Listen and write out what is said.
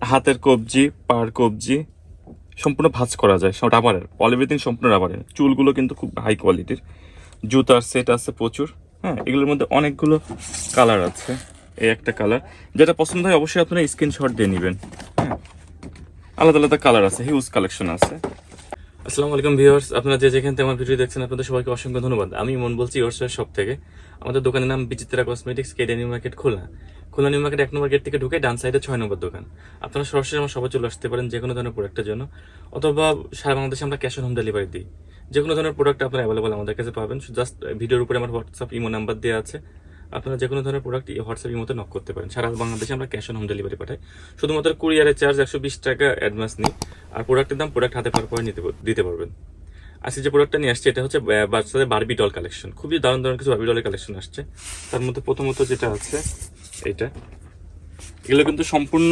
হাতের কবজি, পার কবজি সম্পূর্ণ ভাঁজ করা যায়, সব রাবারের, অল এভরিথিং সম্পূর্ণ রাবারের। চুলগুলো কিন্তু খুব হাই কোয়ালিটির। জুতার সেট আছে প্রচুর। হ্যাঁ, এগুলোর মধ্যে অনেকগুলো কালার আছে। এই একটা কালার, যেটা পছন্দ হয় অবশ্যই আপনারা স্ক্রিনশট দিয়ে নেবেন। হ্যাঁ, আলাদা আলাদা কালার আছে, হিউজ কালেকশন আছে। আসসালামু আলাইকুম ভিউয়ার্স, আপনারা যে যেখান থেকে আমার ভিডিও দেখছেন আপনাদের সবাইকে অসংখ্য ধন্যবাদ। আমি মন বলছি ইয়র্সের শপ থেকে। আমাদের দোকানের নাম Bichitra cosmetics, KD new market, Khulna. Khulna new market 1 number gate থেকে ঢুকে ডান সাইডে 6 নম্বর দোকান। আপনারা সরাসরি আমার সবাই চলে আসতে পারেন যে কোনো ধরনের প্রোডাক্টের জন্য, অথবা সারা বাংলাদেশে আমরা ক্যাশ অন হোম ডেলিভারি দিই। যে কোনো ধরনের প্রোডাক্ট আপনারা অ্যাভেলেবল আমাদের কাছে পাবেন। জাস্ট ভিডিওর উপরে আমার হোয়াটসঅ্যাপ ইমো নাম্বার দেওয়া আছে, আপনারা যে কোনো ধরনের প্রোডাক্ট হোয়াটসঅ্যাপ ইমোতে নক করতে পারেন। সারা বাংলাদেশে আমরা ক্যাশ অন হোম ডেলিভারি পাঠাই। শুধুমাত্র কুরিয়ারের চার্জ 120 টাকা অ্যাডভান্স নিই, আর প্রোডাক্টের দাম প্রোডাক্ট হাতে পাওয়ার পরে দিতে পারবেন। আজকে যে প্রোডাক্টটা নিয়ে আসছে এটা হচ্ছে বাচ্চাদের বারবি ডল কালেকশন। খুবই দারুণ দারুণ কিছু বারবি ডলের কালেকশন আসছে। তার মধ্যে প্রথমত যেটা আছে এইটা, এগুলো কিন্তু সম্পূর্ণ